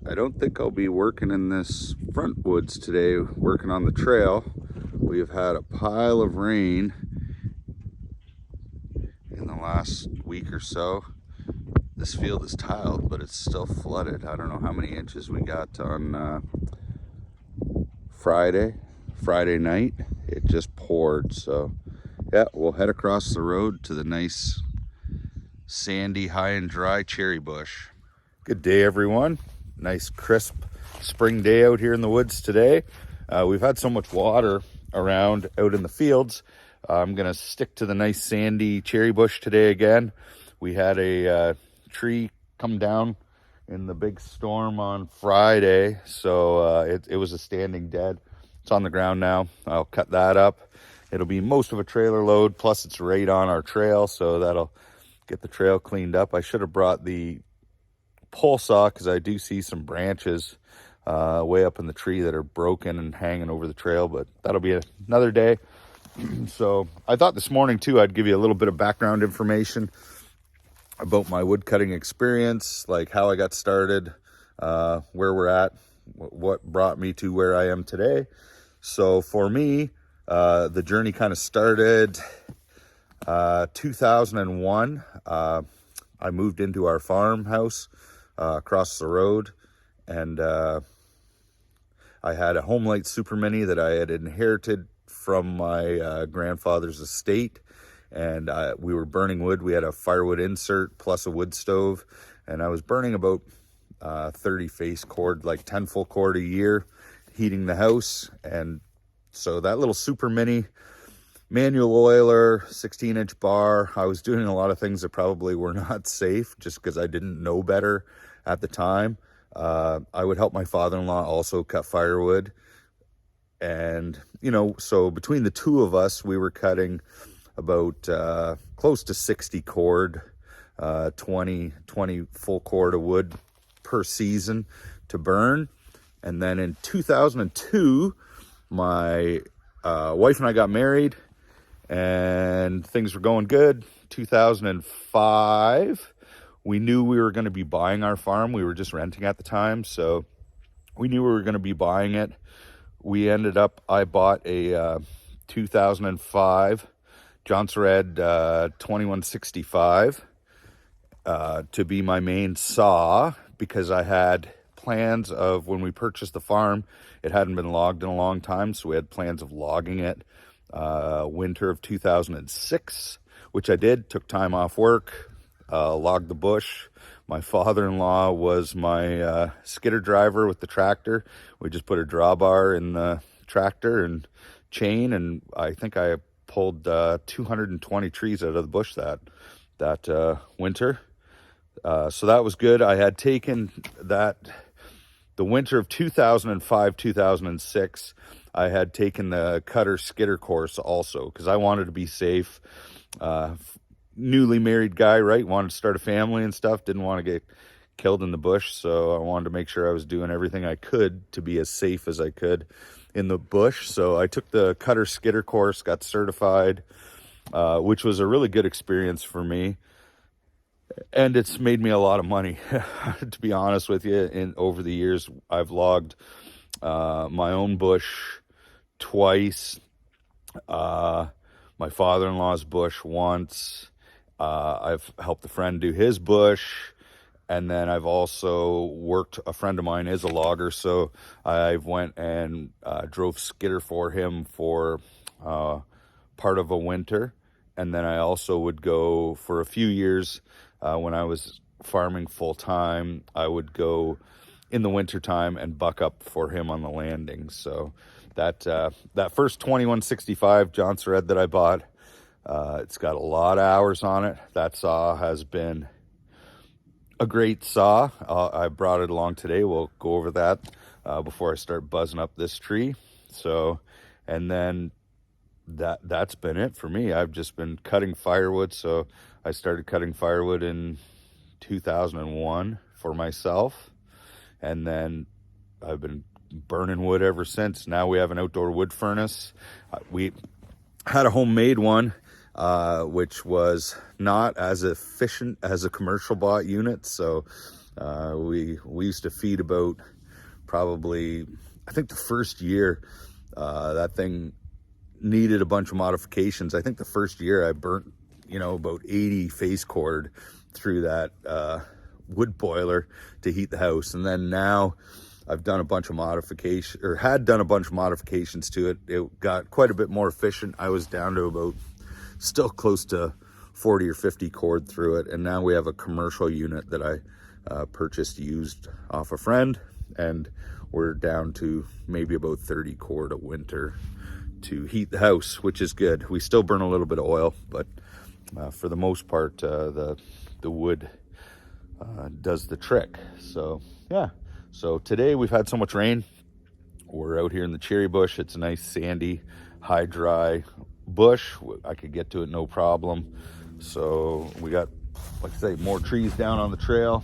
I don't think I'll be working in this front woods today, working on the trail. We've had a pile of rain in the last week or so. This field is tiled, but it's still flooded. I don't know how many inches we got on Friday night. It just poured. So yeah, we'll head across the road to the nice sandy, high and dry cherry bush. Good day, everyone. Nice crisp spring day out here in the woods today. We've had so much water around out in the fields. I'm gonna stick to the nice sandy cherry bush today again. We had a tree come down in the big storm on Friday, so it was a standing dead. It's on the ground now. I'll cut that up. It'll be most of a trailer load, plus it's right on our trail, so that'll get the trail cleaned up. I should have brought the pole saw because I do see some branches way up in the tree that are broken and hanging over the trail, but that'll be another day. So I thought this morning too I'd give you a little bit of background information about my woodcutting experience, like how I got started, where we're at, what brought me to where I am today. So for me, the journey kind of started 2001. I moved into our farmhouse across the road, and I had a Home Light Super Mini that I had inherited from my grandfather's estate, and we were burning wood. We had a firewood insert plus a wood stove, and I was burning about 30 face cord, like 10 full cord a year, heating the house. And so that little Super Mini, manual oiler, 16-inch bar, I was doing a lot of things that probably were not safe just because I didn't know better at the time. I would help my father-in-law also cut firewood. And, you know, so between the two of us, we were cutting about close to 60 cord, 20 full cord of wood per season to burn. And then in 2002, my wife and I got married, and things were going good. 2005, we knew we were going to be buying our farm. We were just renting at the time, so we knew we were going to be buying it. I bought a 2005 Jonsered 2165 to be my main saw, because I had plans of, when we purchased the farm, it hadn't been logged in a long time, so we had plans of logging it winter of 2006, which I did. Took time off work, logged the bush. My father-in-law was my skidder driver with the tractor. We just put a drawbar in the tractor and chain, and I think I pulled 220 trees out of the bush that winter. So that was good. I had taken the winter of 2005, 2006, I had taken the cutter skidder course also, because I wanted to be safe. Newly married guy, right? Wanted to start a family and stuff. Didn't want to get killed in the bush. So I wanted to make sure I was doing everything I could to be as safe as I could in the bush. So I took the cutter skidder course, got certified, which was a really good experience for me. And it's made me a lot of money, to be honest with you. Over the years, I've logged my own bush twice, my father-in-law's bush once. I've helped a friend do his bush, and then I've also worked, a friend of mine is a logger, so I went and drove skidder for him for part of a winter. And then I also would go for a few years when I was farming full-time. I would go in the wintertime and buck up for him on the landing. So that first 2165 Jonsered that I bought, it's got a lot of hours on it. That saw has been a great saw. I brought it along today. We'll go over that before I start buzzing up this tree. So, and then that's been it for me. I've just been cutting firewood. So I started cutting firewood in 2001 for myself, and then I've been burning wood ever since. Now we have an outdoor wood furnace. We had a homemade one, which was not as efficient as a commercial bought unit. So We used to feed about probably, I think the first year, that thing needed a bunch of modifications. I think the first year I burnt, about 80 face cord through that wood boiler to heat the house. And then now I've done a bunch of modifications, or had done a bunch of modifications to it. It got quite a bit more efficient. I was down to about still close to 40 or 50 cord through it. And now we have a commercial unit that I purchased used off a friend, and we're down to maybe about 30 cord a winter to heat the house, which is good. We still burn a little bit of oil, but for the most part, the wood does the trick. So yeah, so today we've had so much rain. We're out here in the cherry bush. It's a nice sandy, high dry bush. I could get to it no problem. So we got, like I say, more trees down on the trail.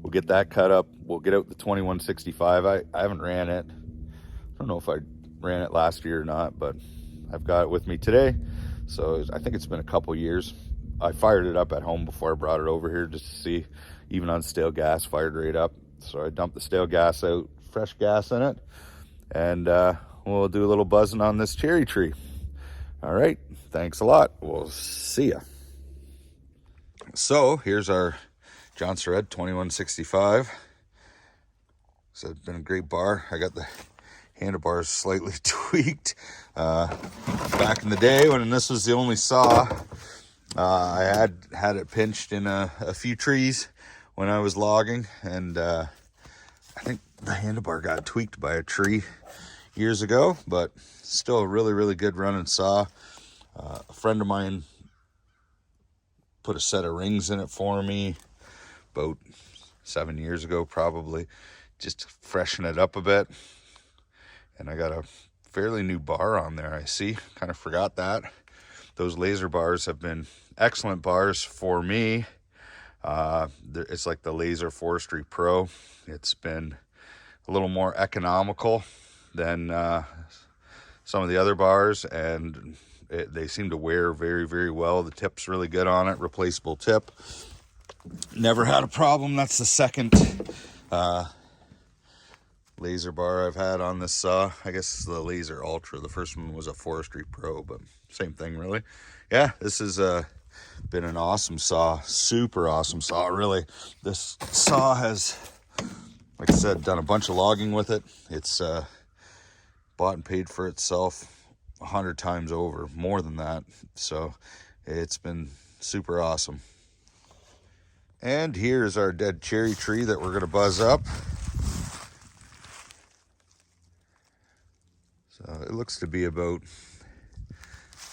We'll get that cut up. We'll get out the 2165. I haven't ran it. I don't know if I ran it last year or not, but I've got it with me today. So I think it's been a couple years. I fired it up at home before I brought it over here just to see, even on stale gas, fired right up. So I dumped the stale gas out, fresh gas in it, and we'll do a little buzzing on this cherry tree. All right, thanks a lot. We'll see ya. So here's our Jonsered 2165. So it's been a great bar. I got the handlebars slightly tweaked. Back in the day when this was the only saw, I had it pinched in a few trees when I was logging, and I think the handlebar got tweaked by a tree years ago, but still a really, really good running saw. A friend of mine put a set of rings in it for me about 7 years ago, probably, just to freshen it up a bit. And I got a fairly new bar on there, I see. Kind of forgot that. Those laser bars have been excellent bars for me. It's like the Laser Forestry Pro. It's been a little more economical than some of the other bars, and they seem to wear very, very well. The tip's really good on it, replaceable tip. Never had a problem. That's the second laser bar I've had on this saw. I guess it's the Laser Ultra. The first one was a Forestry Pro, but same thing really. Yeah, this has been an awesome saw, super awesome saw, really. This saw has, like I said, done a bunch of logging with it. It's bought and paid for itself 100 times over, more than that. So it's been super awesome. And here's our dead cherry tree that we're going to buzz up. So it looks to be about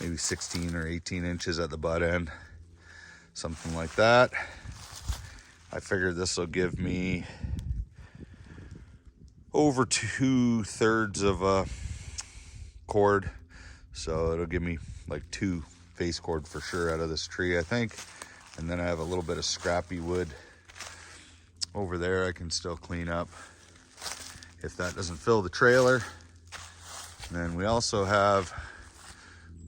maybe 16 or 18 inches at the butt end, something like that. I figured this will give me over 2/3 of a cord, so it'll give me like 2 face cord for sure out of this tree, I think. And then I have a little bit of scrappy wood over there I can still clean up if that doesn't fill the trailer. And then we also have,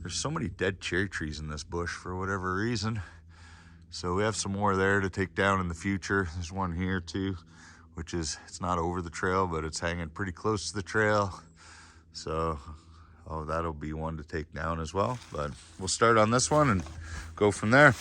there's so many dead cherry trees in this bush for whatever reason. So we have some more there to take down in the future. There's one here too, which is, it's not over the trail, but it's hanging pretty close to the trail. So, that'll be one to take down as well. But we'll start on this one and go from there.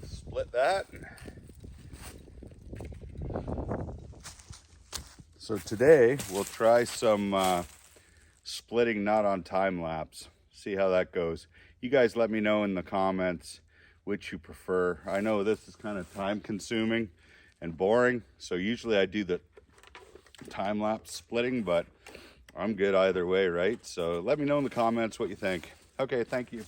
Split that. So today we'll try some splitting not on time lapse. See how that goes. You guys let me know in the comments which you prefer. I know this is kind of time consuming and boring, so usually I do the time lapse splitting, but I'm good either way, right? So let me know in the comments what you think. Okay, thank you.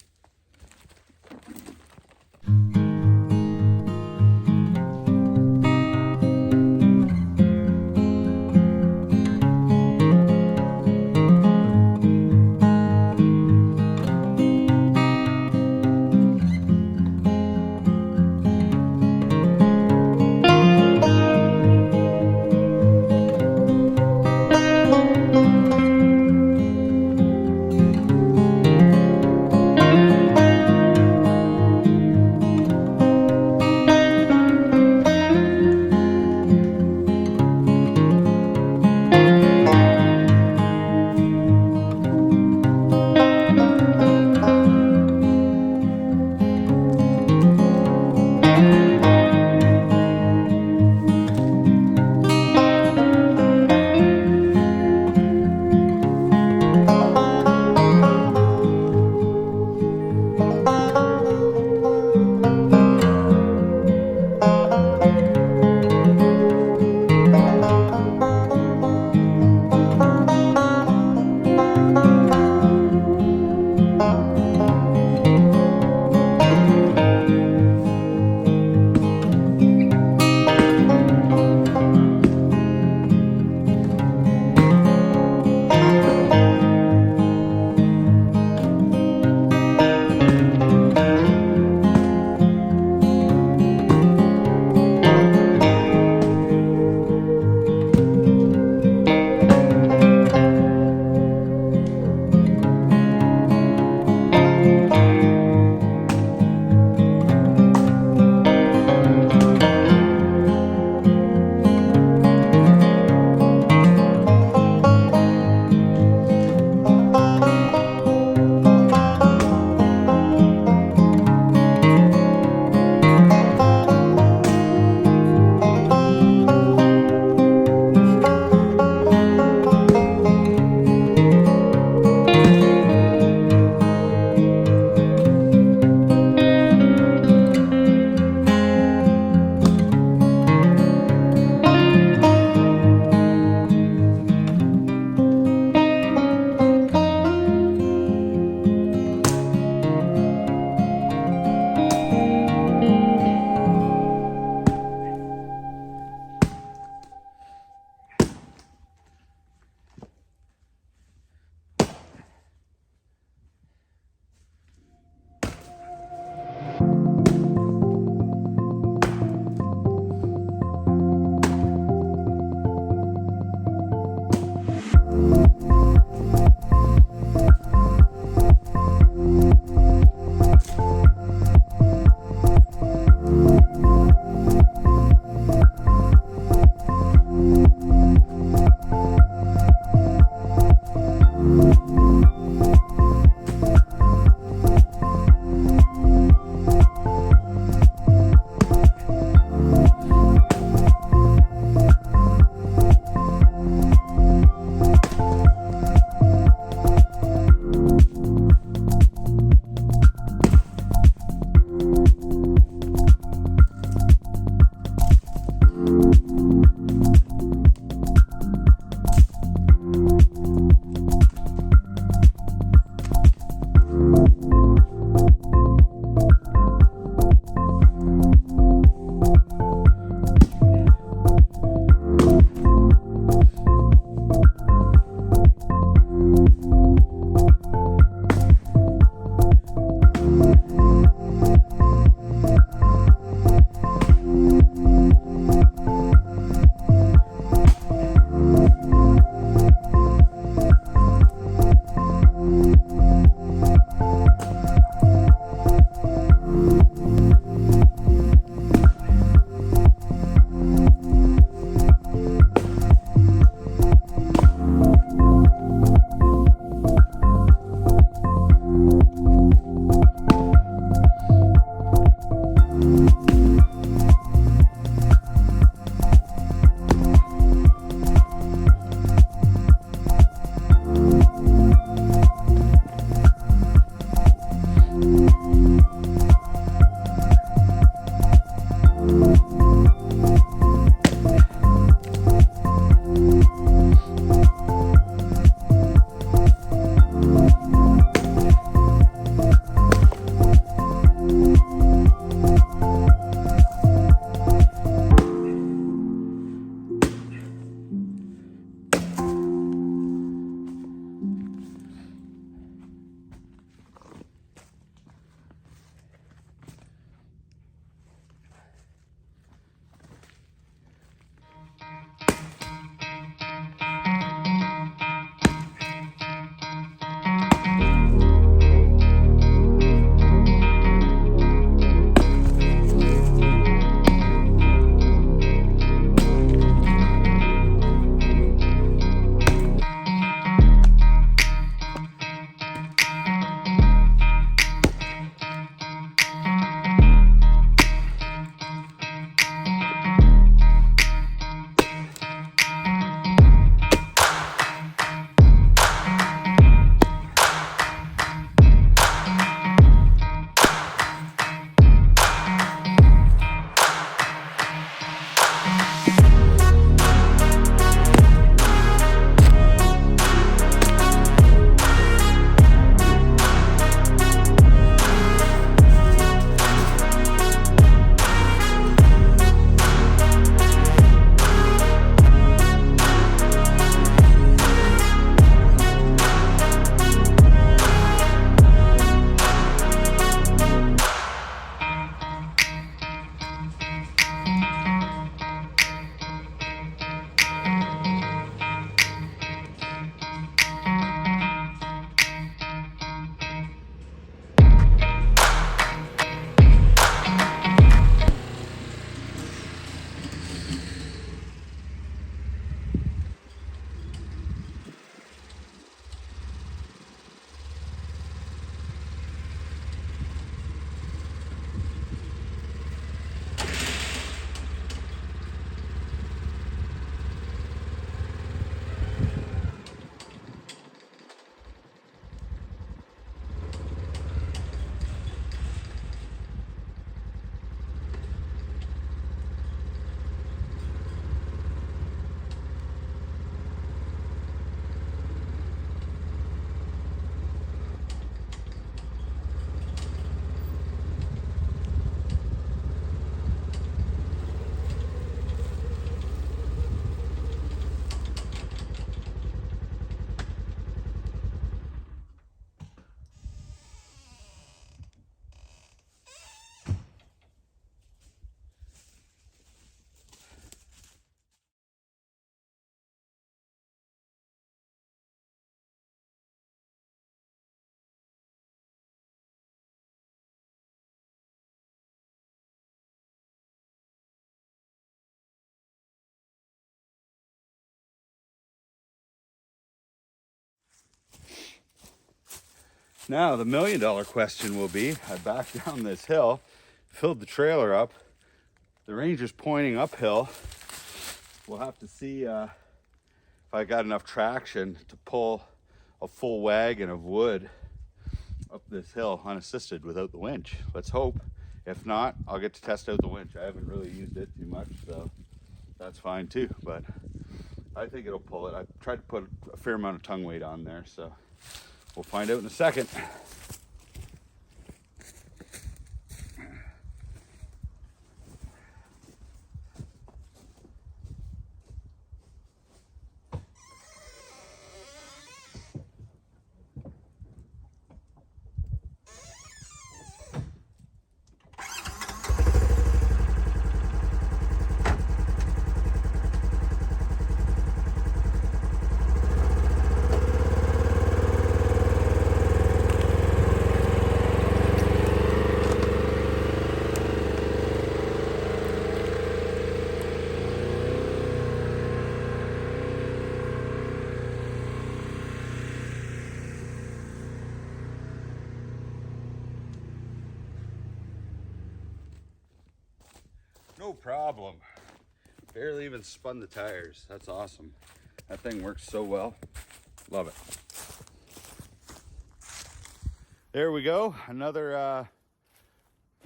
Now the $1,000,000 question will be, I backed down this hill, filled the trailer up. The Ranger's pointing uphill. We'll have to see if I got enough traction to pull a full wagon of wood up this hill unassisted without the winch. Let's hope. If not, I'll get to test out the winch. I haven't really used it too much, so that's fine too, but I think it'll pull it. I tried to put a fair amount of tongue weight on there, so we'll find out in a second. No problem. Barely even spun the tires. That's awesome. That thing works so well. Love it. There we go. Another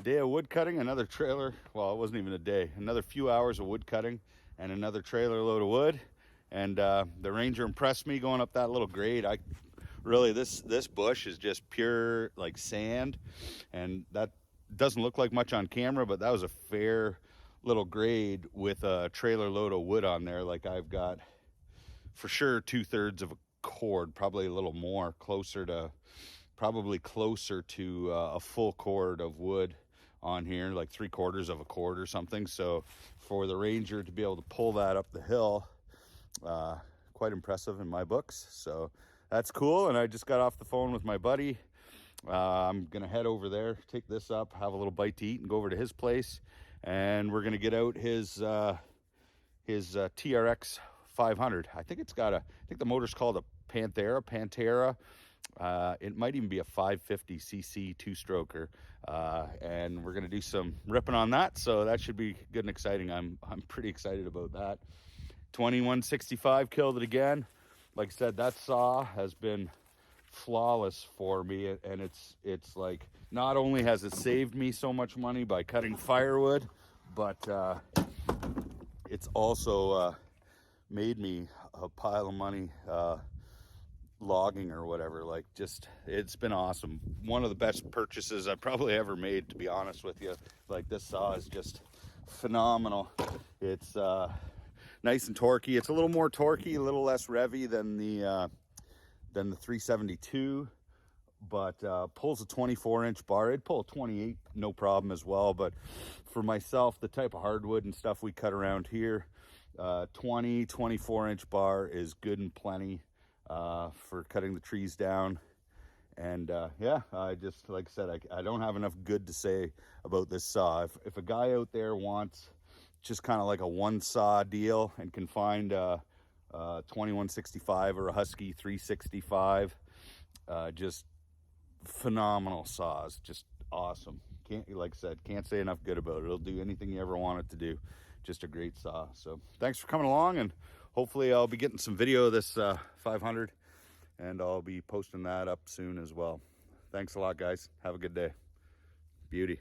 day of wood cutting, another trailer. Well, it wasn't even a day. Another few hours of wood cutting and another trailer load of wood. And the Ranger impressed me going up that little grade. Really, this bush is just pure like sand, and that doesn't look like much on camera, but that was a fair little grade with a trailer load of wood on there. Like I've got for sure 2/3 of a cord, probably a little more, probably closer to a full cord of wood on here, like 3/4 of a cord or something. So for the Ranger to be able to pull that up the hill, quite impressive in my books. So that's cool. And I just got off the phone with my buddy. I'm gonna head over there, take this up, have a little bite to eat, and go over to his place. And we're gonna get out his TRX 500. I think the motor's called a Pantera. It might even be a 550cc two-stroker, and we're gonna do some ripping on that. So that should be good and exciting. I'm pretty excited about that. 2165 killed it again. Like I said, that saw has been flawless for me, and it's like, not only has it saved me so much money by cutting firewood, but it's also made me a pile of money logging or whatever. Like, just, it's been awesome. One of the best purchases I've probably ever made, to be honest with you. Like, this saw is just phenomenal. It's nice and torquey. It's a little more torquey, a little less revvy than the 372, but pulls a 24-inch bar. It'd pull a 28, no problem as well. But for myself, the type of hardwood and stuff we cut around here, 24-inch bar is good and plenty for cutting the trees down. And yeah, I just, like I said, I don't have enough good to say about this saw. If a guy out there wants just kind of like a one saw deal and can find 2165 or a Husky 365, just phenomenal saws, just awesome. Like I said, can't say enough good about it. It'll do anything you ever want it to do. Just a great saw. So thanks for coming along, and hopefully I'll be getting some video of this 500, and I'll be posting that up soon as well. Thanks a lot, guys. Have a good day. Beauty.